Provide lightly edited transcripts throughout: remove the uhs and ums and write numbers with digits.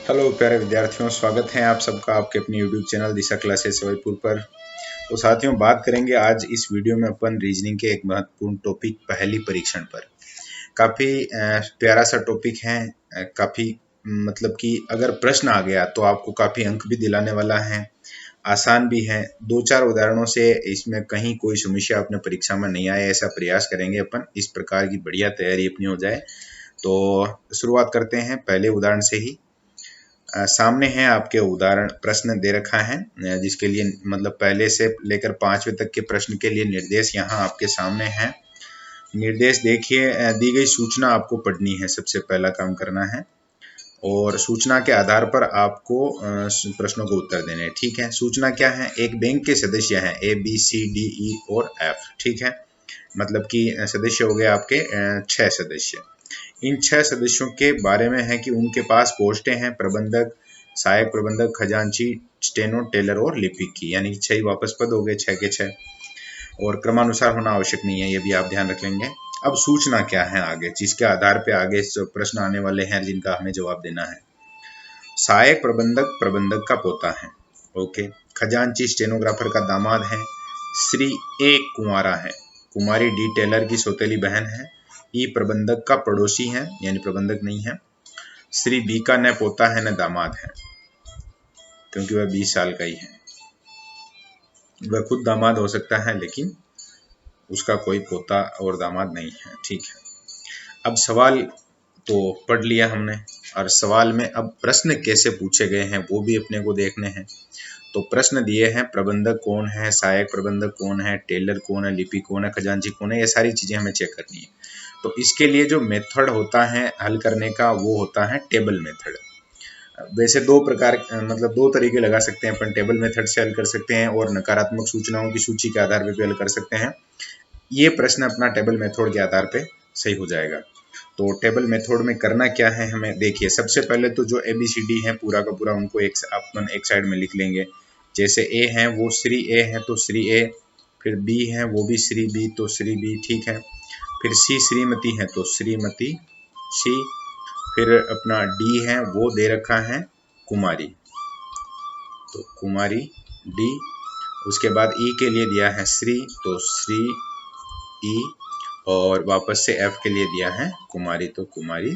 Hello प्यारे विद्यार्थियों, स्वागत है आप सबका आपके अपने यूट्यूब चैनल दिशा क्लासेस जबलपुर पर। तो साथियों, बात करेंगे आज इस वीडियो में अपन रीजनिंग के एक महत्वपूर्ण टॉपिक पहेली परीक्षण पर। काफ़ी प्यारा सा टॉपिक है। काफ़ी मतलब कि अगर प्रश्न आ गया तो आपको काफ़ी अंक भी दिलाने वाला है। आसान भी है। 2-4 उदाहरणों से इसमें कहीं कोई समस्या अपने परीक्षा में नहीं आए, ऐसा प्रयास करेंगे अपन। इस प्रकार की बढ़िया तैयारी अपनी हो जाए। तो शुरुआत करते हैं पहले उदाहरण से ही। सामने है आपके उदाहरण प्रश्न दे रखा है, जिसके लिए मतलब पहले से लेकर 5वें तक के प्रश्न के लिए निर्देश यहाँ आपके सामने है। निर्देश देखिए, दी गई सूचना आपको पढ़नी है, सबसे पहला काम करना है और सूचना के आधार पर आपको प्रश्नों को उत्तर देने हैं। ठीक है, सूचना क्या है? एक बैंक के सदस्य हैं ABCDE और F। ठीक है, मतलब कि सदस्य हो गए आपके 6 सदस्य। इन 6 सदस्यों के बारे में है कि उनके पास पोस्टें हैं प्रबंधक, सहायक प्रबंधक, खजांची, स्टेनो, टेलर और लिपिक की, यानी 6 ही वापस पद हो गए, 6 के 6, और क्रमानुसार होना आवश्यक नहीं है, ये भी आप ध्यान रख लेंगे। अब सूचना क्या है आगे, जिसके आधार पे आगे प्रश्न आने वाले हैं जिनका हमें जवाब देना है। सहायक प्रबंधक प्रबंधक का पोता है, ओके। खजांची स्टेनोग्राफर का दामाद है। श्री ए कुंवारा है। कुमारी डी टेलर की सौतेली बहन है। ई प्रबंधक का पड़ोसी है, यानी प्रबंधक नहीं है। श्री बी का न पोता है न दामाद है, क्योंकि वह 20 साल का ही है। वह खुद दामाद हो सकता है, लेकिन उसका कोई पोता और दामाद नहीं है। ठीक है, अब सवाल तो पढ़ लिया हमने, और सवाल में अब प्रश्न कैसे पूछे गए हैं वो भी अपने को देखने हैं। तो प्रश्न दिए हैं, प्रबंधक कौन है, सहायक प्रबंधक कौन है, टेलर कौन है, लिपिक कौन है, खजांची कौन है, ये सारी चीजें हमें चेक करनी है। तो इसके लिए जो मेथड होता है हल करने का, वो होता है टेबल मेथड। वैसे दो प्रकार मतलब 2 तरीके लगा सकते हैं अपन। टेबल मेथड से हल कर सकते हैं और नकारात्मक सूचनाओं की सूची के आधार पर भी हल कर सकते हैं। ये प्रश्न अपना टेबल मेथड के आधार पे सही हो जाएगा। तो टेबल मेथड में करना क्या है हमें, देखिए सबसे पहले तो जो ABCD है पूरा का पूरा, उनको अपन एक साइड में लिख लेंगे। जैसे A है वो श्री A है तो श्री A, फिर B है वो भी श्री B तो श्री B। ठीक है, फिर C श्रीमती है तो श्रीमती C, फिर अपना D है वो दे रखा है कुमारी, तो कुमारी D। उसके बाद E के लिए दिया है श्री, तो श्री E, और वापस से F के लिए दिया है कुमारी, तो कुमारी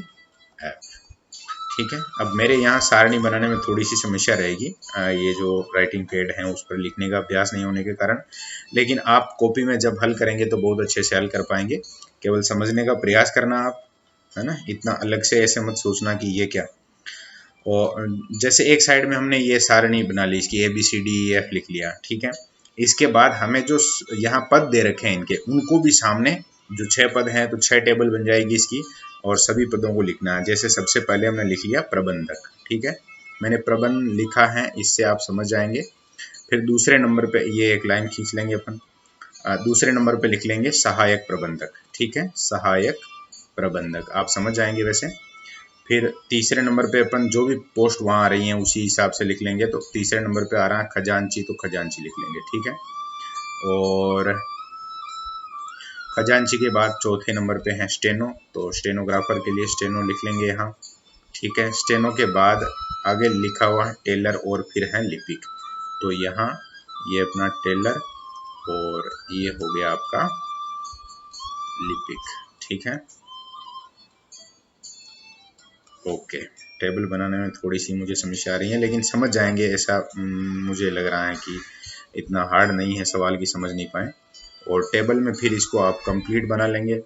F। ठीक है, अब मेरे यहाँ सारणी बनाने में थोड़ी सी समस्या रहेगी, ये जो राइटिंग पैड है उस पर लिखने का अभ्यास नहीं होने के कारण, लेकिन आप कॉपी में जब हल करेंगे तो बहुत अच्छे से हल कर पाएंगे। केवल समझने का प्रयास करना आप, है ना, इतना अलग से ऐसे मत सोचना कि ये क्या। और जैसे एक साइड में हमने ये सारणी बना ली, इसकी ABCDEF लिख लिया। ठीक है, इसके बाद हमें जो यहाँ पद दे रखे हैं इनके, उनको भी सामने, जो 6 पद हैं तो 6 टेबल बन जाएगी इसकी, और सभी पदों को लिखना है। जैसे सबसे पहले हमने लिख लिया प्रबंधक। ठीक है, मैंने प्रबंध लिखा है, इससे आप समझ जाएंगे। फिर दूसरे नंबर पे ये एक लाइन खींच लेंगे अपन। दूसरे नंबर पे लिख लेंगे सहायक प्रबंधक। ठीक है, सहायक प्रबंधक आप समझ जाएंगे वैसे। फिर तीसरे नंबर पे अपन जो भी पोस्ट वहाँ आ रही हैं उसी हिसाब से लिख लेंगे। तो तीसरे नंबर पे आ रहा है खजांची, तो खजांची लिख लेंगे। ठीक है, और खजांची के बाद चौथे नंबर पे है स्टेनो, तो स्टेनोग्राफर के लिए स्टेनो लिख लेंगे यहाँ। ठीक है, स्टेनो के बाद आगे लिखा हुआ है टेलर और फिर है लिपिक, तो यहाँ ये अपना टेलर और ये हो गया आपका लिपिक। ठीक है, ओके। टेबल बनाने में थोड़ी सी मुझे समस्या आ रही है, लेकिन समझ जाएंगे ऐसा मुझे लग रहा है कि इतना हार्ड नहीं है सवाल की समझ नहीं पाए। और टेबल में फिर इसको आप कंप्लीट बना लेंगे।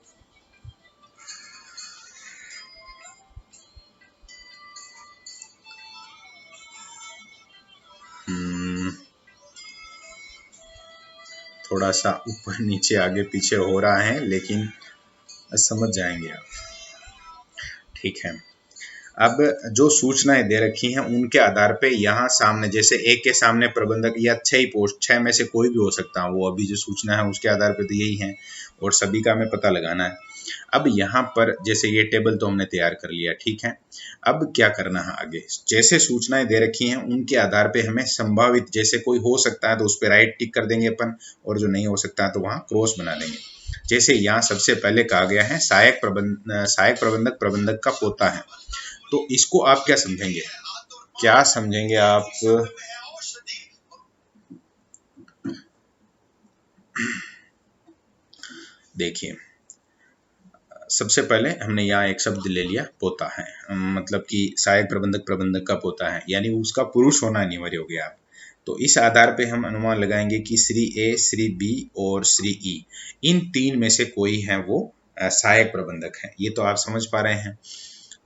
थोड़ा सा ऊपर नीचे आगे पीछे हो रहा है, लेकिन समझ जाएंगे आप। ठीक है, अब जो सूचनाएं दे रखी हैं उनके आधार पे यहाँ सामने, जैसे एक के सामने प्रबंधक या 6 ही पोस्ट, 6 में से कोई भी हो सकता है, वो अभी जो सूचना है उसके आधार पे तो यही है, और सभी का हमें पता लगाना है। अब यहाँ पर जैसे ये टेबल तो हमने तैयार कर लिया। ठीक है, अब क्या करना है आगे, जैसे सूचनाएं दे रखी हैं उनके आधार पे हमें संभावित, जैसे कोई हो सकता है तो उस पर राइट टिक कर देंगे अपन, और जो नहीं हो सकता है तो वहाँ क्रॉस बना देंगे। जैसे यहाँ सबसे पहले कहा गया है सहायक प्रबंधक प्रबंधक का पोता है, तो इसको आप क्या समझेंगे, क्या समझेंगे आप? देखिए, सबसे पहले हमने यहाँ एक शब्द ले लिया पोता है, मतलब कि सहायक प्रबंधक प्रबंधक का पोता है, यानी उसका पुरुष होना अनिवार्य हो गया। तो इस आधार पे हम अनुमान लगाएंगे कि श्री ए, श्री बी और श्री ई, इन तीन में से कोई है वो सहायक प्रबंधक है। ये तो आप समझ पा रहे हैं।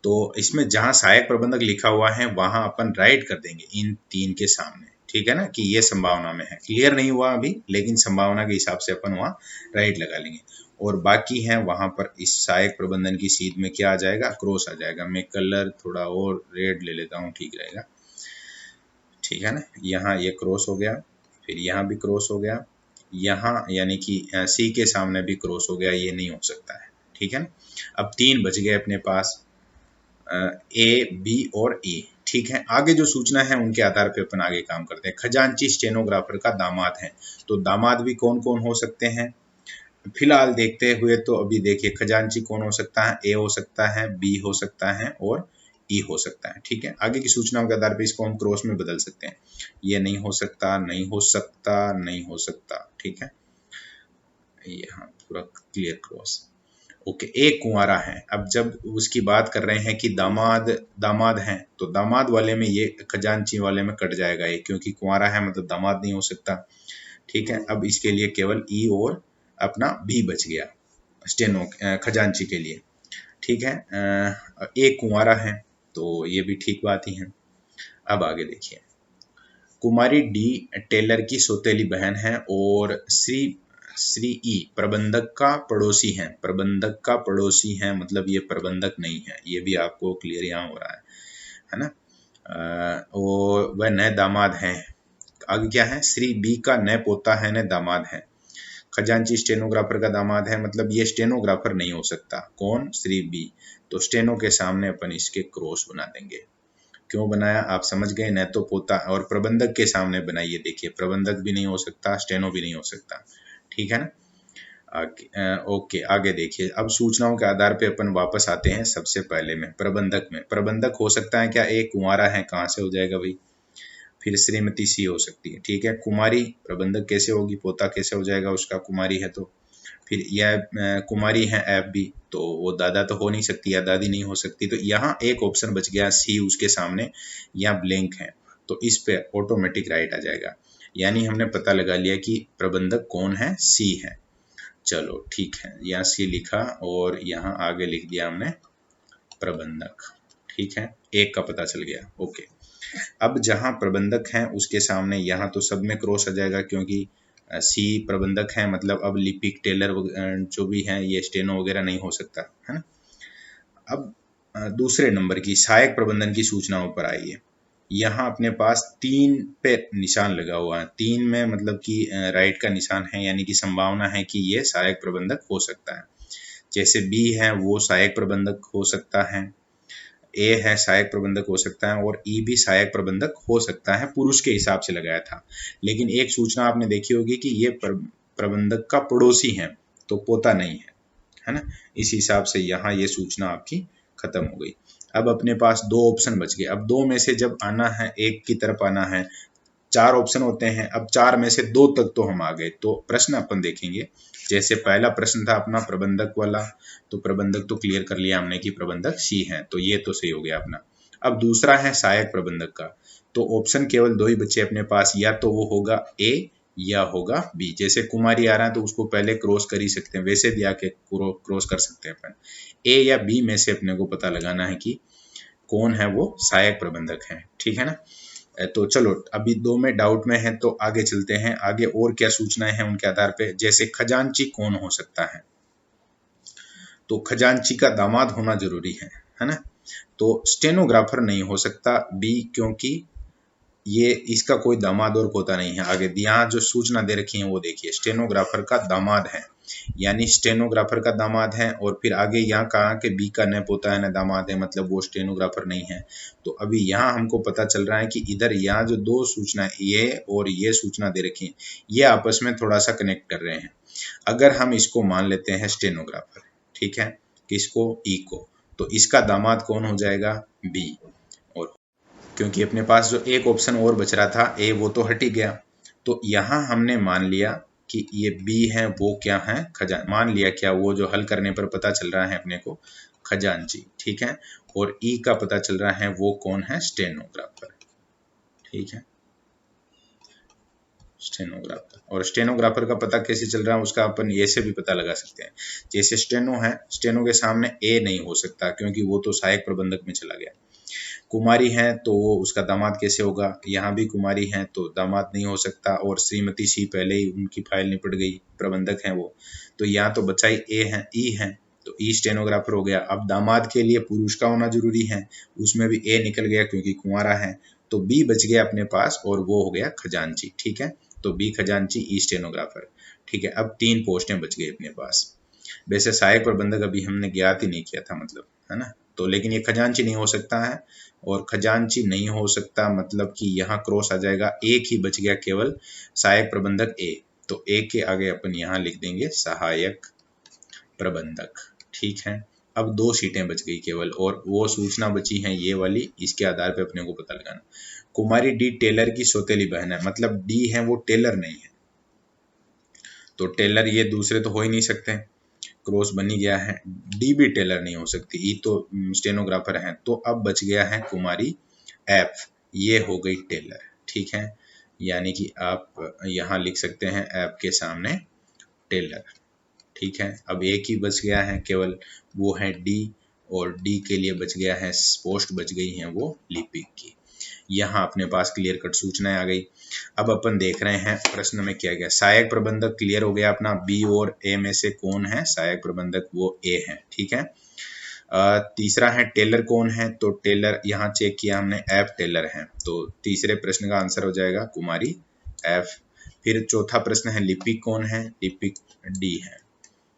तो इसमें जहां सहायक प्रबंधक लिखा हुआ है वहां अपन राइट कर देंगे इन तीन के सामने, ठीक है ना, कि ये संभावना में है। क्लियर नहीं हुआ अभी, लेकिन संभावना के हिसाब से अपन वहां राइट लगा लेंगे। और बाकी है वहां पर इस सहायक प्रबंधन की सीध में क्या आ जाएगा? क्रॉस आ जाएगा। मैं कलर थोड़ा और रेड ले लेता हूँ, ठीक रहेगा, ठीक है ना। यहाँ ये क्रॉस हो गया, फिर यहाँ भी क्रॉस हो गया, यहाँ यानी कि सी के सामने भी क्रॉस हो गया, ये नहीं हो सकता है, ठीक है ना। अब तीन बच गए अपने पास, ए, बी और ई, ठीक है। आगे जो सूचना है उनके आधार पर अपन आगे काम करते हैं। खजांची स्टेनोग्राफर का दामाद है, तो दामाद भी कौन कौन हो सकते हैं फिलहाल देखते हुए? तो अभी देखिए, खजांची कौन हो सकता है? ए हो सकता है, बी हो सकता है और ई हो सकता है, ठीक है। आगे की सूचनाओं के आधार पर इसको हम क्रॉस में बदल सकते हैं। ये नहीं हो सकता, नहीं हो सकता, नहीं हो सकता, ठीक है। यहाँ पूरा क्लियर क्रॉस। ओके, एक कुंवारा है। अब जब उसकी बात कर रहे हैं कि दामाद दामाद हैं, तो दामाद वाले में ये खजांची वाले में कट जाएगा ये, क्योंकि कुंवारा है मतलब दामाद नहीं हो सकता, ठीक है। अब इसके लिए केवल ई और अपना बी बच गया स्टेनो खजांची के लिए, ठीक है। एक कुंवारा है, तो ये भी ठीक बात ही है। अब आगे देखिए, कुमारी डी टेलर की सौतेली बहन है और श्री ई प्रबंधक का पड़ोसी है। प्रबंधक का पड़ोसी है मतलब ये प्रबंधक नहीं है, ये भी आपको क्लियर यहाँ हो रहा है ना। और वह नए दामाद हैं। आगे क्या है? श्री बी का नए पोता है, नए दामाद है। खजांची स्टेनोग्राफर का दामाद है, मतलब ये स्टेनोग्राफर नहीं हो सकता। कौन? श्री बी। तो स्टेनो के सामने अपन इसके क्रॉस बना देंगे। क्यों बनाया आप समझ गए, न तो पोता। और प्रबंधक के सामने बनाइए, देखिए प्रबंधक भी नहीं हो सकता, स्टेनो भी नहीं हो सकता, ठीक है ना। ओके, आगे देखिए। अब सूचनाओं के आधार पे अपन वापस आते हैं। सबसे पहले में प्रबंधक में, प्रबंधक हो सकता है क्या? एक कुंवारा है, कहाँ से हो जाएगा भाई? फिर श्रीमती सी हो सकती है, ठीक है। कुमारी प्रबंधक कैसे होगी? पोता कैसे हो जाएगा उसका? कुमारी है तो। फिर यह कुमारी है एफ बी, तो वो दादा तो हो नहीं सकती या दादी नहीं हो सकती। तो यहाँ एक ऑप्शन बच गया सी उसके सामने, यहाँ ब्लैंक है, तो इस पे ऑटोमेटिक राइट आ जाएगा। यानी हमने पता लगा लिया कि प्रबंधक कौन है? सी है। चलो ठीक है, यहाँ सी लिखा और यहाँ आगे लिख दिया हमने प्रबंधक, ठीक है। एक का पता चल गया, ओके। अब जहां प्रबंधक है उसके सामने यहाँ तो सब में क्रॉस आ जाएगा, क्योंकि सी प्रबंधक है, मतलब अब लिपिक टेलर जो भी है ये स्टेनो वगैरह नहीं हो सकता, है ना। अब दूसरे नंबर की सहायक प्रबंधन की सूचनाओं पर आइए। यहाँ अपने पास तीन पे निशान लगा हुआ है। तीन में मतलब कि राइट का निशान है, यानी कि संभावना है कि ये सहायक प्रबंधक हो सकता है। जैसे बी है वो सहायक प्रबंधक हो सकता है, ए है सहायक प्रबंधक हो सकता है, और ई भी सहायक प्रबंधक हो सकता है, पुरुष के हिसाब से लगाया था। लेकिन एक सूचना आपने देखी होगी कि ये प्रबंधक का पड़ोसी है, तो पोता नहीं है ना। इस हिसाब से यहाँ ये सूचना आपकी खत्म हो गई। अब अपने पास दो ऑप्शन बच गए। अब दो में से जब आना है, एक की तरफ आना है, चार ऑप्शन होते हैं। अब चार में से दो तक तो हम आ गए, तो प्रश्न अपन देखेंगे। जैसे पहला प्रश्न था अपना प्रबंधक वाला, तो प्रबंधक तो क्लियर कर लिया हमने कि प्रबंधक सी है, तो ये तो सही हो गया अपना। अब दूसरा है सहायक प्रबंधक का, तो ऑप्शन केवल दो ही बचे अपने पास, या तो वो होगा ए या होगा बी। जैसे कुमारी आ रहा है तो उसको पहले क्रॉस कर ही सकते हैं, वैसे भी आके क्रॉस कर सकते हैं अपन। ए या बी में से अपने को पता लगाना है कि कौन है वो सहायक प्रबंधक है, ठीक है ना। तो चलो अभी दो में डाउट में है, तो आगे चलते हैं। आगे और क्या सूचनाएं हैं उनके आधार पे। जैसे खजांची कौन हो सकता है, तो खजांची का दामाद होना जरूरी है ना। तो स्टेनोग्राफर नहीं हो सकता बी, क्योंकि ये इसका कोई दामाद और पोता नहीं है। आगे यहाँ जो सूचना दे रखी है वो देखिए, स्टेनोग्राफर का दामाद है, यानी स्टेनोग्राफर का दामाद है। और फिर आगे यहाँ कहा कि बी का न पोता है न दामाद है, मतलब वो स्टेनोग्राफर नहीं है। तो अभी यहाँ हमको पता चल रहा है कि इधर यहाँ जो दो सूचना ये और ये सूचना दे रखी है, ये आपस में थोड़ा सा कनेक्ट कर रहे हैं। अगर हम इसको मान लेते हैं स्टेनोग्राफर, ठीक है, किसको? ई को, तो इसका दामाद कौन हो जाएगा? बी। और क्योंकि अपने पास जो एक ऑप्शन और बच रहा था ए, वो तो हट ही गया। तो यहाँ हमने मान लिया कि ये बी है, वो क्या है, मान लिया क्या, वो जो हल करने पर पता चल रहा है अपने को खजांची, ठीक है। और ई का पता चल रहा है वो कौन है, स्टेनोग्राफर, ठीक है, स्टेनोग्राफर। और स्टेनोग्राफर का पता कैसे चल रहा है उसका अपन ये से भी पता लगा सकते हैं। जैसे स्टेनो है, स्टेनो के सामने ए नहीं हो सकता क्योंकि वो तो सहायक प्रबंधक में चला गया। कुमारी है तो वो उसका दामाद कैसे होगा, यहाँ भी कुमारी है तो दामाद नहीं हो सकता, और श्रीमती सी पहले ही उनकी फाइल निपट गई, प्रबंधक है वो, तो यहाँ तो बचा ही ए है, ई है, तो ई स्टेनोग्राफर हो गया। अब दामाद के लिए पुरुष का होना जरूरी है, उसमें भी ए निकल गया क्योंकि कुंवारा है, तो बी बच गया अपने पास और वो हो गया खजांची, ठीक है। तो बी खजांची, ई स्टेनोग्राफर, ठीक है। अब 3 पोस्टें बच गई अपने पास। वैसे सहायक प्रबंधक अभी हमने ज्ञात ही नहीं किया था, मतलब, है ना, तो लेकिन ये खजांची नहीं हो सकता है, और खजांची नहीं हो सकता मतलब कि यहाँ क्रॉस आ जाएगा, एक ही बच गया केवल, सहायक प्रबंधक ए, तो ए के आगे अपन यहाँ लिख देंगे सहायक प्रबंधक, ठीक है। अब 2 सीटें बच गई केवल, और वो सूचना बची है ये वाली, इसके आधार पे अपने को पता लगाना। कुमारी डी टेलर की सौतेली बहन है, मतलब डी है वो टेलर नहीं है, तो टेलर ये दूसरे तो हो ही नहीं सकते, क्रॉस बन ही गया है। डी भी टेलर नहीं हो सकती, ई तो स्टेनोग्राफर है, तो अब बच गया है कुमारी एफ, ये हो गई टेलर, ठीक है। यानी कि आप यहाँ लिख सकते हैं एफ के सामने टेलर, ठीक है। अब एक ही बच गया है केवल, वो है डी, और डी के लिए बच गया है, पोस्ट बच गई है वो लिपिक की। यहाँ अपने पास क्लियर कट सूचनाएं आ गई। अब अपन देख रहे हैं प्रश्न में क्या गया। सहायक प्रबंधक क्लियर हो गया अपना, बी और ए में से कौन है सहायक प्रबंधक, वो ए है, ठीक है। तीसरा है टेलर कौन है, तो टेलर यहाँ चेक किया हमने, एफ टेलर है, तो तीसरे प्रश्न का आंसर हो जाएगा कुमारी एफ। फिर चौथा प्रश्न है लिपिक कौन है, लिपिक डी है,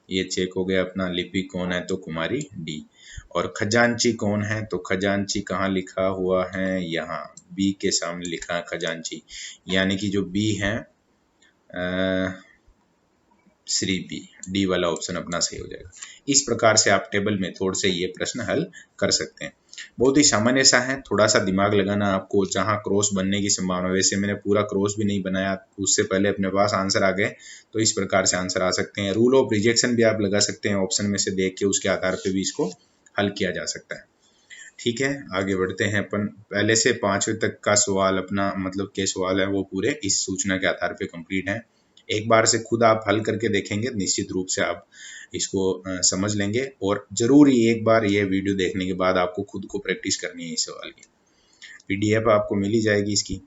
ये चेक हो गया अपना, लिपिक कौन है तो कुमारी डी। और खजांची कौन है, तो खजांची कहाँ लिखा हुआ है, यहाँ बी के सामने लिखा है खजांची, यानी कि जो बी है श्री बी, डी वाला ऑप्शन अपना सही हो जाएगा। इस प्रकार से आप टेबल मेथड से ये प्रश्न हल कर सकते हैं। बहुत ही सामान्य सा है, थोड़ा सा दिमाग लगाना आपको, जहां क्रॉस बनने की संभावना, वैसे मैंने पूरा क्रॉस भी नहीं बनाया, उससे पहले अपने पास आंसर आ गए, तो इस प्रकार से आंसर आ सकते हैं। रूल ऑफ रिजेक्शन भी आप लगा सकते हैं, ऑप्शन में से देख के उसके आधार पर भी इसको हल किया जा सकता है, ठीक है। आगे बढ़ते हैं अपन, पहले से 5वीं तक का सवाल अपना, मतलब के सवाल है वो पूरे इस सूचना के आधार पे कंप्लीट है। एक बार से खुद आप हल करके देखेंगे, निश्चित रूप से आप इसको समझ लेंगे, और जरूरी एक बार ये वीडियो देखने के बाद आपको खुद को प्रैक्टिस करनी है इस सवाल की। पीडीएफ आपको मिल ही जाएगी इसकी।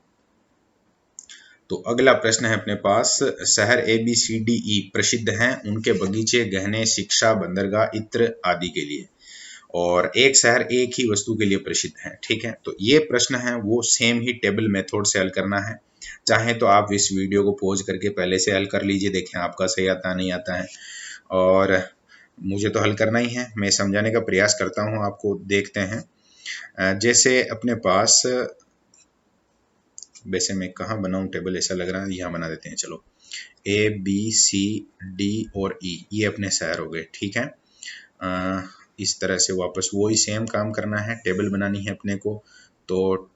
तो अगला प्रश्न है अपने पास, शहर ABCDE प्रसिद्ध हैं, उनके बगीचे, गहने, शिक्षा, बंदरगाह, इत्र आदि के लिए, और एक शहर एक ही वस्तु के लिए प्रसिद्ध है, ठीक है। तो ये प्रश्न है वो सेम ही टेबल मेथड से हल करना है। चाहे तो आप इस वीडियो को पॉज करके पहले से हल कर लीजिए, देखें आपका सही आता नहीं आता है, और मुझे तो हल करना ही है, मैं समझाने का प्रयास करता हूँ आपको। देखते हैं, जैसे अपने पास, वैसे मैं कहाँ बनाऊँ टेबल, ऐसा लग रहा है यहाँ बना देते हैं, चलो ABCD और E ये अपने शहर हो गए, ठीक है। इस तरह से वापस वही सेम काम करना है, टेबल बनानी है अपने को, तो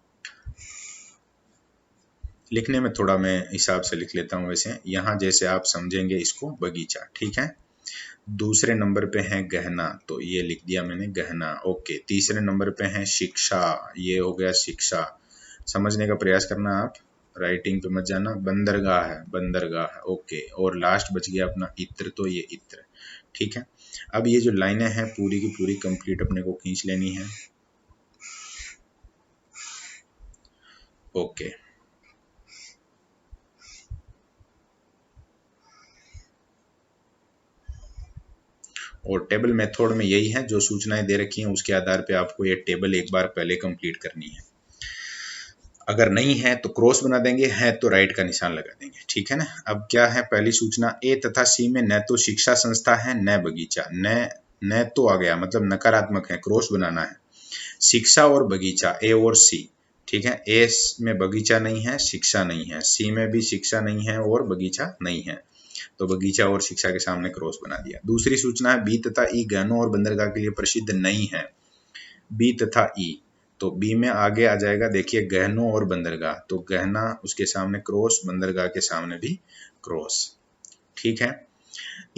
लिखने में थोड़ा मैं हिसाब से लिख लेता हूँ। वैसे यहाँ जैसे आप समझेंगे इसको, बगीचा, ठीक है। दूसरे नंबर पे है गहना, तो ये लिख दिया मैंने गहना, ओके। तीसरे नंबर पे है शिक्षा, ये हो गया शिक्षा, समझने का प्रयास करना आप, राइटिंग पे मत जाना। बंदरगाह है, बंदरगाह, ओके। और लास्ट बच गया अपना इत्र, तो ये इत्र, ठीक है। अब ये जो लाइनें हैं पूरी की पूरी कंप्लीट अपने को खींच लेनी है, ओके। और टेबल मेथड में यही है, जो सूचनाएं दे रखी हैं उसके आधार पे आपको ये टेबल एक बार पहले कंप्लीट करनी है। अगर नहीं है तो क्रॉस बना देंगे, है तो राइट का निशान लगा देंगे, ठीक है ना। अब क्या है पहली सूचना, ए तथा सी में न तो शिक्षा संस्था है न बगीचा, न तो आ गया मतलब नकारात्मक है, क्रॉस बनाना है। शिक्षा और बगीचा, ए और सी, ठीक है। ए में बगीचा नहीं है, शिक्षा नहीं है, सी में भी शिक्षा नहीं है और बगीचा नहीं है, तो बगीचा और शिक्षा के सामने क्रॉस बना दिया। दूसरी सूचना है बी तथा ई गहनों और बंदरगाह के लिए प्रसिद्ध नहीं है, बी तथा ई, तो बी में आगे आ जाएगा, देखिए गहनों और बंदरगाह, तो गहना उसके सामने क्रॉस, बंदरगाह के सामने भी क्रॉस। ठीक है।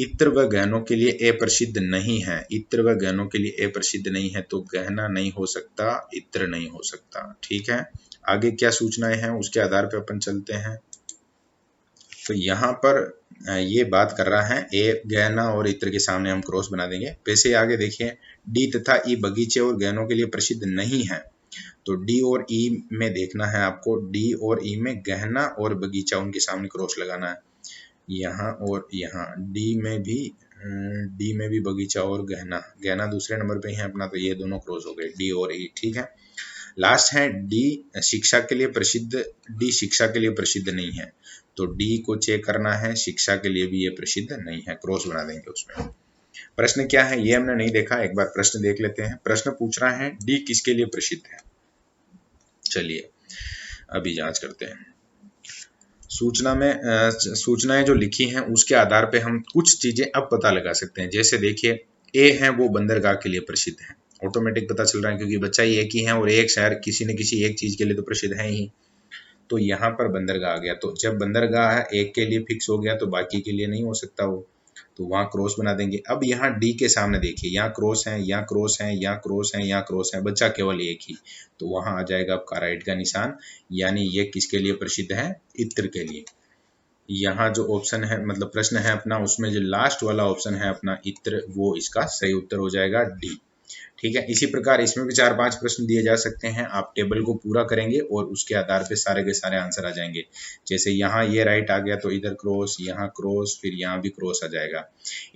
इत्र व गहनों के लिए ए प्रसिद्ध नहीं है, इत्र व गहनों के लिए ए प्रसिद्ध नहीं है, तो गहना नहीं हो सकता, इत्र नहीं हो सकता। ठीक है। आगे क्या सूचनाएं हैं उसके आधार पर अपन चलते हैं। तो यहाँ पर ये बात कर रहा है ए गहना और इत्र के सामने हम क्रॉस बना देंगे। वैसे आगे देखिए डी तथा ई बगीचे और गहनों के लिए प्रसिद्ध नहीं है, तो डी और ई में देखना है आपको, डी और ई में गहना और बगीचा उनके सामने क्रॉस लगाना है, यहाँ और यहाँ। डी में भी बगीचा और गहना, गहना दूसरे नंबर पे है अपना, तो ये दोनों क्रॉस हो गए, डी और ई। ठीक है। लास्ट है डी शिक्षा के लिए प्रसिद्ध, डी शिक्षा के लिए प्रसिद्ध नहीं है, तो डी को चेक करना है, शिक्षा के लिए भी ये प्रसिद्ध नहीं है, क्रॉस बना देंगे उसमें। प्रश्न क्या है ये हमने नहीं देखा, एक बार प्रश्न देख लेते हैं। प्रश्न पूछ रहा है डी किसके लिए प्रसिद्ध है। चलिए अभी जांच करते हैं। सूचनाएं जो लिखी हैं उसके आधार पे हम कुछ चीजें अब पता लगा सकते हैं। जैसे देखिए ए है वो बंदरगाह के लिए प्रसिद्ध है, ऑटोमेटिक पता चल रहा है क्योंकि बच्चा ही एक ही है और एक शहर किसी न किसी एक चीज के लिए तो प्रसिद्ध है ही, तो यहाँ पर बंदरगाह आ गया। तो जब बंदरगाह एक के लिए फिक्स हो गया तो बाकी के लिए नहीं हो सकता वो, तो वहां क्रॉस बना देंगे। अब यहाँ डी के सामने देखिए, यहाँ क्रॉस है, यहाँ क्रॉस है, यहाँ क्रॉस है, यहाँ क्रॉस है, बच्चा केवल एक ही, तो वहां आ जाएगा आपका राइट का निशान, यानी ये किसके लिए प्रसिद्ध है, इत्र के लिए। यहाँ जो ऑप्शन है मतलब प्रश्न है अपना, उसमें जो लास्ट वाला ऑप्शन है अपना इत्र, वो इसका सही उत्तर हो जाएगा डी। ठीक है। इसी प्रकार इसमें भी 4-5 प्रश्न दिए जा सकते हैं, आप टेबल को पूरा करेंगे और उसके आधार पे सारे के सारे आंसर आ जाएंगे। जैसे यहाँ ये राइट आ गया तो इधर क्रॉस, यहाँ क्रॉस, फिर यहाँ भी क्रॉस आ जाएगा।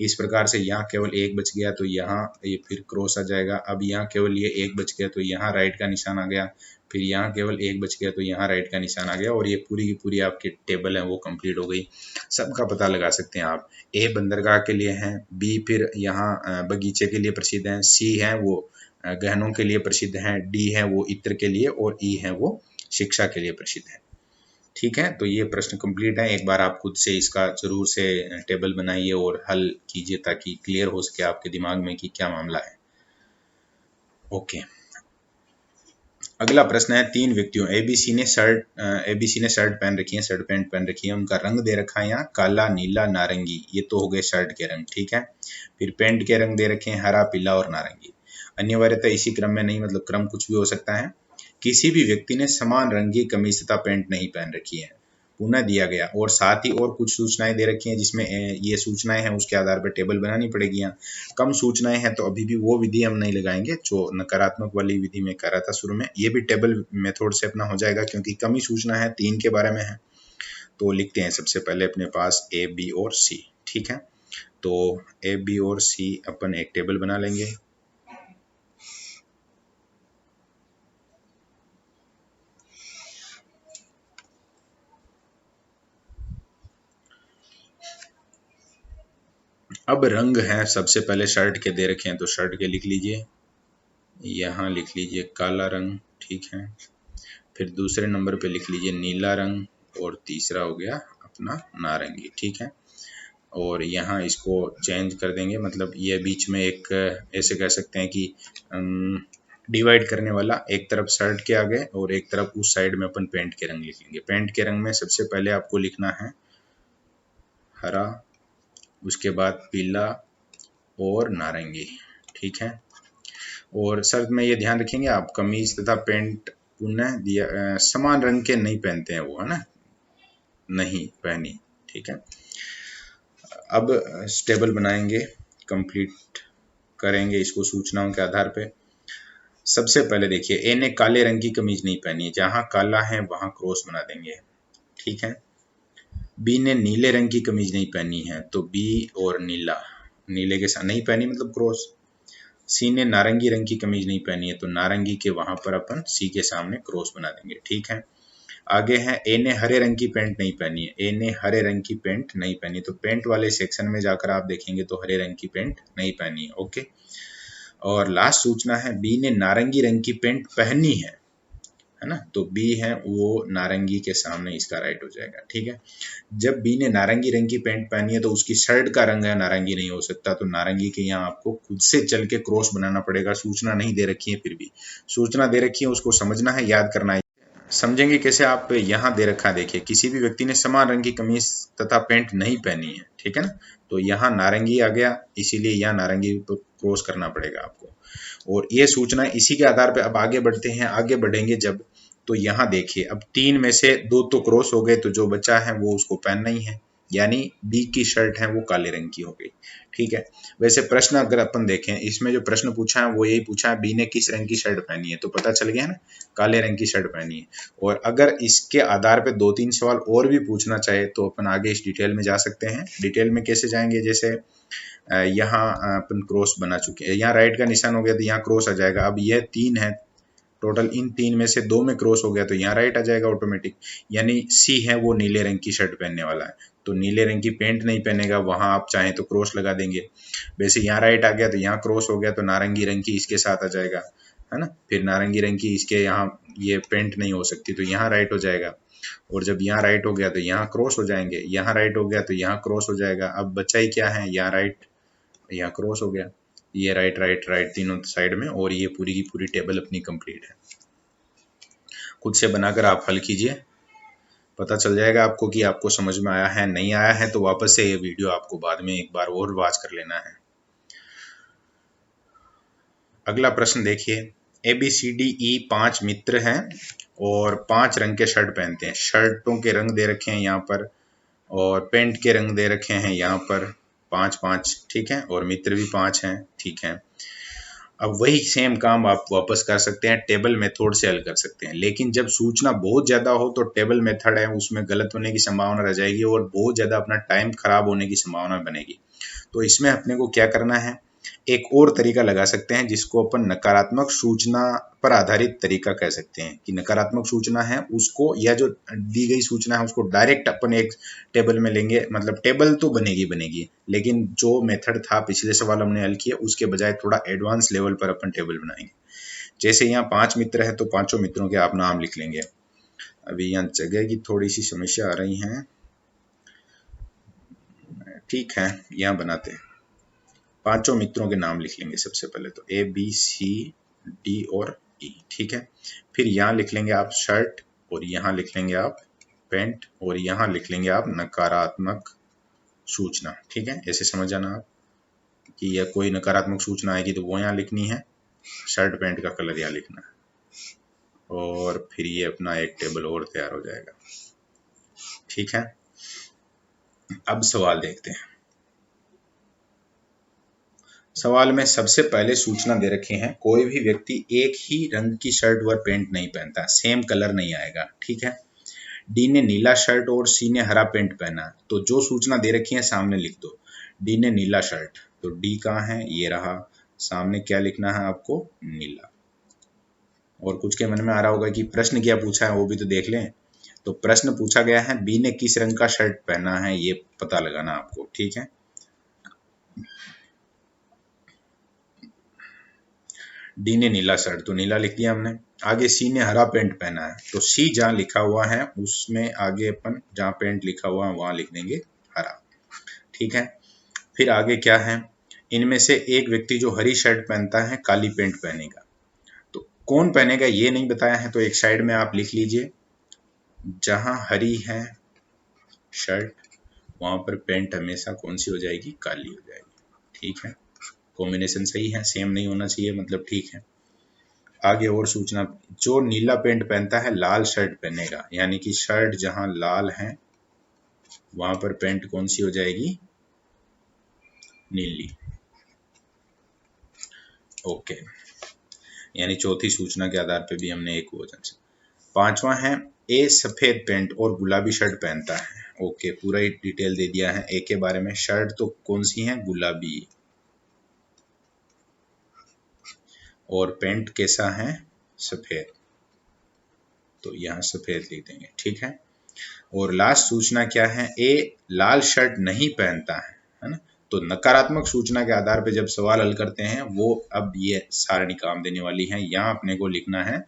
इस प्रकार से यहाँ केवल एक बच गया तो यहाँ ये फिर क्रॉस आ जाएगा। अब यहाँ केवल ये एक बच गया तो यहाँ राइट का निशान आ गया, फिर यहाँ केवल एक बच गया तो यहाँ राइट का निशान आ गया, और ये पूरी की पूरी आपकी टेबल है वो कंप्लीट हो गई। सबका पता लगा सकते हैं आप। ए बंदरगाह के लिए है, बी फिर यहाँ बगीचे के लिए प्रसिद्ध है, सी है वो गहनों के लिए प्रसिद्ध है, डी है वो इत्र के लिए, और ई है वो शिक्षा के लिए प्रसिद्ध है। ठीक है। तो ये प्रश्न कंप्लीट है। एक बार आप खुद से इसका जरूर से टेबल बनाइए और हल कीजिए ताकि क्लियर हो सके आपके दिमाग में कि क्या मामला है। ओके। अगला प्रश्न है, 3 व्यक्तियों एबीसी ने शर्ट पहन रखी है, शर्ट पैंट पहन रखी है, उनका रंग दे रखा है यहाँ काला, नीला, नारंगी, ये तो हो गए शर्ट के रंग। ठीक है। फिर पैंट के रंग दे रखे हैं हरा, पीला और नारंगी। अनिवार्यतः इसी क्रम में नहीं, मतलब क्रम कुछ भी हो सकता है। किसी भी व्यक्ति ने समान रंग की कमीज तथा पैंट नहीं पहन रखी है, पुनः दिया गया, और साथ ही और कुछ सूचनाएं दे रखी हैं जिसमें ये सूचनाएं हैं उसके आधार पर टेबल बनानी पड़ेगी। यहाँ कम सूचनाएं हैं तो अभी भी वो विधि हम नहीं लगाएंगे जो नकारात्मक वाली विधि में कर रहा था शुरू में, ये भी टेबल मेथड से अपना हो जाएगा क्योंकि कम ही सूचना है, 3 के बारे में है। तो लिखते हैं सबसे पहले अपने पास ए, बी और सी। ठीक है। तो ए, बी और सी अपन एक टेबल बना लेंगे। अब रंग है, सबसे पहले शर्ट के दे रखे हैं तो शर्ट के लिख लीजिए, यहाँ लिख लीजिए काला रंग। ठीक है। फिर दूसरे नंबर पे लिख लीजिए नीला रंग, और तीसरा हो गया अपना नारंगी। ठीक है। और यहाँ इसको चेंज कर देंगे, मतलब ये बीच में एक ऐसे कह सकते हैं कि डिवाइड करने वाला, एक तरफ शर्ट के आगे और एक तरफ उस साइड में अपन पैंट के रंग लिखेंगे। पैंट के रंग में सबसे पहले आपको लिखना है हरा, उसके बाद पीला और नारंगी। ठीक है। और शर्त में ये ध्यान रखेंगे आप कमीज तथा पैंट पुनः दिया समान रंग के नहीं पहनते हैं वो, है ना, नहीं पहनी। ठीक है। अब टेबल बनाएंगे, कंप्लीट करेंगे इसको सूचनाओं के आधार पे। सबसे पहले देखिए ए ने काले रंग की कमीज नहीं पहनी, जहां काला है वहां क्रॉस बना देंगे। ठीक है। बी ने नीले रंग की कमीज नहीं पहनी है, तो बी और नीला, नीले के साथ नहीं पहनी मतलब क्रॉस। सी ने नारंगी रंग की कमीज नहीं पहनी है, तो नारंगी के वहां पर अपन सी के सामने क्रॉस बना देंगे। ठीक है। आगे है ए ने हरे रंग की पैंट नहीं पहनी है, ए ने हरे रंग की पैंट नहीं पहनी, तो पैंट वाले सेक्शन में जाकर आप देखेंगे तो हरे रंग की पैंट नहीं पहनी है। ओके। और लास्ट सूचना है बी ने नारंगी रंग की पैंट पहनी है, है ना। तो बी है वो नारंगी के सामने इसका राइट हो जाएगा। ठीक है, जब बी ने नारंगी रंग की पैंट पहनी है तो उसकी शर्ट का रंग है नारंगी नहीं हो सकता, तो नारंगी के यहाँ आपको खुद से चल के क्रॉस बनाना पड़ेगा। सूचना नहीं दे रखी है, फिर भी सूचना दे रखी है, उसको समझना है, याद करना है। समझेंगे कैसे, आप यहाँ दे रखा है, देखिए किसी भी व्यक्ति ने समान रंग की कमीज तथा पैंट नहीं पहनी है, ठीक है ना, तो यहाँ नारंगी आ गया, इसीलिए यहाँ नारंगी को क्रॉस करना पड़ेगा आपको। और ये सूचना इसी के आधार पे अब आगे बढ़ते हैं, आगे बढ़ेंगे जब, तो यहाँ देखिए अब 3 में से 2 तो क्रॉस हो गए, तो जो बचा है वो उसको पहनना ही है, यानी बी की शर्ट है वो काले रंग की हो गई। ठीक है, वैसे प्रश्न अगर अपन देखें, इसमें जो प्रश्न पूछा है वो यही पूछा है बी ने किस रंग की शर्ट पहनी है, तो पता चल गया ना, काले रंग की शर्ट पहनी है। और अगर इसके आधार पे 2-3 सवाल और भी पूछना चाहे तो अपन आगे इस डिटेल में जा सकते हैं। डिटेल में कैसे जाएंगे, जैसे यहाँ अपन क्रॉस बना चुके हैं, यहाँ राइट का निशान हो गया तो यहाँ क्रॉस आ जाएगा। अब यह 3 है टोटल, इन 3 में से 2 में क्रॉस हो गया तो यहाँ राइट आ जाएगा ऑटोमेटिक, यानी सी है वो नीले रंग की शर्ट पहनने वाला है, तो नीले रंग की पैंट नहीं पहनेगा, वहां आप चाहें तो क्रॉस लगा देंगे। वैसे यहाँ राइट आ गया तो यहाँ क्रॉस हो गया, तो नारंगी रंग की इसके साथ आ जाएगा, है ना, फिर नारंगी रंग की इसके यहाँ ये पैंट नहीं हो सकती, तो यहाँ राइट हो जाएगा। और जब यहाँ राइट हो गया तो यहाँ क्रॉस हो जाएंगे, यहाँ राइट हो गया तो यहाँ क्रॉस हो जाएगा। अब बचा ही क्या है, यहाँ राइट, यहाँ क्रॉस हो गया, ये राइट राइट राइट तीनों साइड में, और ये पूरी की पूरी टेबल अपनी कंप्लीट है। खुद से बनाकर आप हल कीजिए, पता चल जाएगा आपको कि आपको समझ में आया है, नहीं आया है तो वापस से ये वीडियो आपको बाद में एक बार और वॉच कर लेना है। अगला प्रश्न देखिए, ABCDE 5 मित्र हैं और 5 रंग के शर्ट पहनते हैं। शर्टों के रंग दे रखे हैं यहाँ पर, और पेंट के रंग दे रखे हैं यहाँ पर 5-5, ठीक है, और मित्र भी 5 हैं, ठीक है। अब वही सेम काम आप वापस कर सकते हैं, टेबल मेथड से हल कर सकते हैं, लेकिन जब सूचना बहुत ज़्यादा हो तो टेबल मेथड है उसमें गलत होने की संभावना रह जाएगी और बहुत ज़्यादा अपना टाइम खराब होने की संभावना बनेगी। तो इसमें अपने को क्या करना है, एक और तरीका लगा सकते हैं जिसको अपन नकारात्मक सूचना पर आधारित तरीका कह सकते हैं, कि नकारात्मक सूचना है उसको, या जो दी गई सूचना है उसको डायरेक्ट अपन एक टेबल में लेंगे, मतलब टेबल तो बनेगी, लेकिन जो मेथड था पिछले सवाल हमने हल किया उसके बजाय थोड़ा एडवांस लेवल पर अपन टेबल बनाएंगे। जैसे यहाँ 5 मित्र है तो पांचों मित्रों के आप नाम लिख लेंगे। अभी यहाँ जगह की थोड़ी सी समस्या आ रही है, ठीक है, यहाँ बनाते हैं, पांचों मित्रों के नाम लिख लेंगे सबसे पहले, तो ABCD और E, ठीक है। फिर यहाँ लिख लेंगे आप शर्ट, और यहाँ लिख लेंगे आप पैंट, और यहाँ लिख लेंगे आप नकारात्मक सूचना, ठीक है। ऐसे समझ जाना आप कि यह कोई नकारात्मक सूचना आएगी तो वो यहाँ लिखनी है, शर्ट पैंट का कलर यहाँ लिखना है, और फिर ये अपना एक टेबल और तैयार हो जाएगा, ठीक है। अब सवाल देखते हैं। सवाल में सबसे पहले सूचना दे रखे हैं, कोई भी व्यक्ति एक ही रंग की शर्ट व पैंट नहीं पहनता, सेम कलर नहीं आएगा, ठीक है। डी ने नीला शर्ट और सी ने हरा पैंट पहना, तो जो सूचना दे रखी है सामने लिख दो। डी ने नीला शर्ट, तो डी कहाँ है, ये रहा, सामने क्या लिखना है आपको, नीला। और कुछ के मन में आ रहा होगा कि प्रश्न क्या पूछा है वो भी तो देख लें। तो प्रश्न पूछा गया है बी ने किस रंग का शर्ट पहना है, ये पता लगाना आपको, ठीक है। डी ने नीला शर्ट, तो नीला लिख दिया हमने। आगे सी ने हरा पैंट पहना है, तो सी जहाँ लिखा हुआ है उसमें आगे अपन जहाँ पैंट लिखा हुआ है वहां लिख देंगे हरा, ठीक है। फिर आगे क्या है, इनमें से एक व्यक्ति जो हरी शर्ट पहनता है काली पैंट पहनेगा, तो कौन पहनेगा ये नहीं बताया है, तो एक साइड में आप लिख लीजिए, जहां हरी है शर्ट वहां पर पैंट हमेशा कौन सी हो जाएगी, काली हो जाएगी, ठीक है। कॉम्बिनेशन सही है, सेम नहीं होना चाहिए, मतलब ठीक है। आगे और सूचना, जो नीला पैंट पहनता है लाल शर्ट पहनेगा, यानी कि शर्ट जहां लाल है वहां पर पैंट कौन सी हो जाएगी, नीली, ओके। यानी चौथी सूचना के आधार पे भी हमने एक वजन से। पांचवा है, ए सफेद पैंट और गुलाबी शर्ट पहनता है, ओके, पूरा ही डिटेल दे दिया है ए के बारे में। शर्ट तो कौन सी है, गुलाबी, और पैंट कैसा है, सफेद, तो यहाँ सफेद लिख देंगे, ठीक है। और लास्ट सूचना क्या है, ए लाल शर्ट नहीं पहनता है ना। तो नकारात्मक सूचना के आधार पे जब सवाल हल करते हैं वो अब ये सारणी काम देने वाली है। यहाँ अपने को लिखना है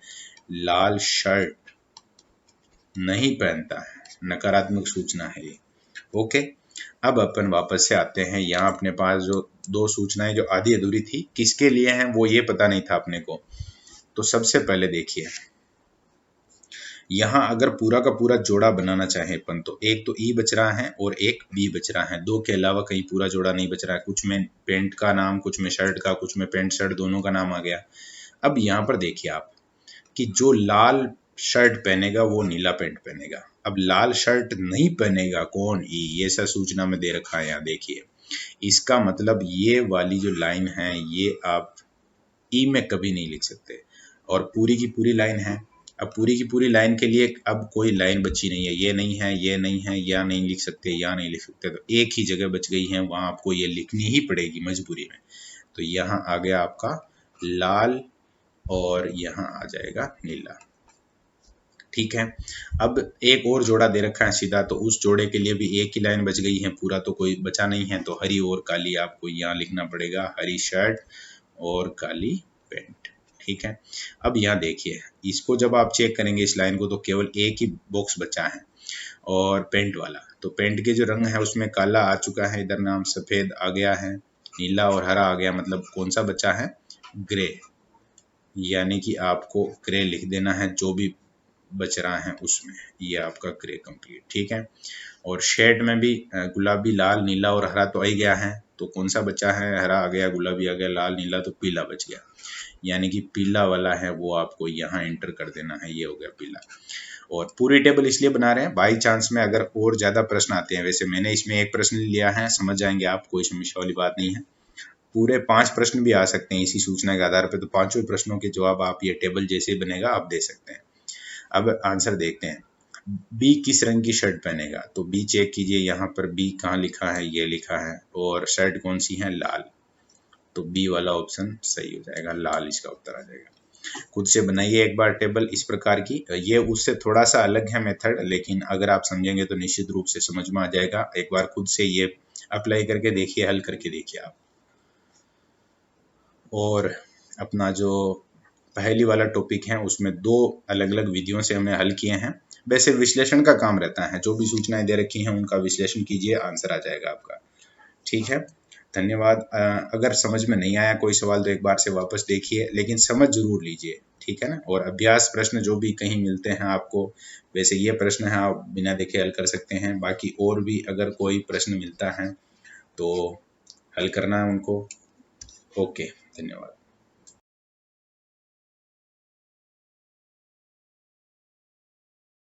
लाल शर्ट नहीं पहनता है, नकारात्मक सूचना है ये। ओके, अब अपन वापस से आते हैं। यहाँ अपने पास जो दो सूचनाएं जो आधी अधूरी थी, किसके लिए हैं वो ये पता नहीं था अपने को। तो सबसे पहले देखिए, यहाँ अगर पूरा का पूरा जोड़ा बनाना चाहे अपन, तो एक तो ई बच रहा है और एक बी बच रहा है, दो के अलावा कहीं पूरा जोड़ा नहीं बच रहा है। कुछ में पेंट का नाम, कुछ में शर्ट का, कुछ में पेंट शर्ट दोनों का नाम आ गया। अब यहाँ पर देखिए आप कि जो लाल शर्ट पहनेगा वो नीला पेंट पहनेगा। अब लाल शर्ट नहीं पहनेगा कौन? ई, ये सब सूचना में दे रखा है यहाँ देखिए। इसका मतलब ये वाली जो लाइन है ये आप ई में कभी नहीं लिख सकते, और पूरी की पूरी लाइन है। अब पूरी की पूरी लाइन के लिए अब कोई लाइन बची नहीं है, ये नहीं है, ये नहीं है, या नहीं लिख सकते, या नहीं लिख सकते, तो एक ही जगह बच गई है, वहां आपको ये लिखनी ही पड़ेगी मजबूरी में। तो यहाँ आ गया आपका लाल और यहाँ आ जाएगा नीला। ठीक है, अब एक और जोड़ा दे रखा है सीधा, तो उस जोड़े के लिए भी एक ही लाइन बच गई है, पूरा तो कोई बचा नहीं है। तो हरी और काली आपको यहाँ लिखना पड़ेगा, हरी शर्ट और काली पैंट। ठीक है, अब यहाँ देखिए, इसको जब आप चेक करेंगे इस लाइन को, तो केवल एक ही बॉक्स बचा है और पेंट वाला। तो पेंट के जो रंग है उसमें काला आ चुका है, इधर नाम सफेद आ गया है, नीला और हरा आ गया, मतलब कौन सा बचा है? ग्रे। यानी कि आपको ग्रे लिख देना है जो भी बच रहा है उसमें, ये आपका ग्रे कंप्लीट। ठीक है, और शेड में भी गुलाबी, लाल, नीला और हरा तो आ ही गया है, तो कौन सा बचा है? हरा आ गया, गुलाबी आ गया, लाल, नीला, तो पीला बच गया। यानी कि पीला वाला है वो आपको यहाँ एंटर कर देना है, ये हो गया पीला। और पूरी टेबल इसलिए बना रहे हैं बाई चांस में अगर और ज्यादा प्रश्न आते हैं, वैसे मैंने इसमें एक प्रश्न लिया है, समझ जाएंगे आप, कोई समस्या वाली बात नहीं है। पूरे 5 प्रश्न भी आ सकते हैं इसी सूचना के आधार पर, तो पांचों प्रश्नों के जवाब आप ये टेबल जैसे बनेगा आप दे सकते हैं। अब आंसर देखते हैं। बी किस रंग की शर्ट पहनेगा? तो बी चेक कीजिए, यहाँ पर बी कहाँ लिखा है? ये लिखा है, और शर्ट कौन सी है? लाल। तो बी वाला ऑप्शन सही हो जाएगा, लाल इसका उत्तर आ जाएगा। खुद से बनाइए एक बार टेबल इस प्रकार की, ये उससे थोड़ा सा अलग है मेथड, लेकिन अगर आप समझेंगे तो निश्चित रूप से समझ में आ जाएगा। एक बार खुद से ये अप्लाई करके देखिए, हल करके देखिए आप। और अपना जो पहली वाला टॉपिक है उसमें 2 अलग अलग विधियों से हमने हल किए हैं। वैसे विश्लेषण का काम रहता है, जो भी सूचनाएं दे रखी हैं उनका विश्लेषण कीजिए, आंसर आ जाएगा आपका। ठीक है, धन्यवाद। अगर समझ में नहीं आया कोई सवाल तो एक बार से वापस देखिए, लेकिन समझ जरूर लीजिए। ठीक है ना, और अभ्यास प्रश्न जो भी कहीं मिलते हैं आपको, वैसे ये प्रश्न है आप बिना देखे हल कर सकते हैं, बाकी और भी अगर कोई प्रश्न मिलता है तो हल करना है उनको। ओके, धन्यवाद।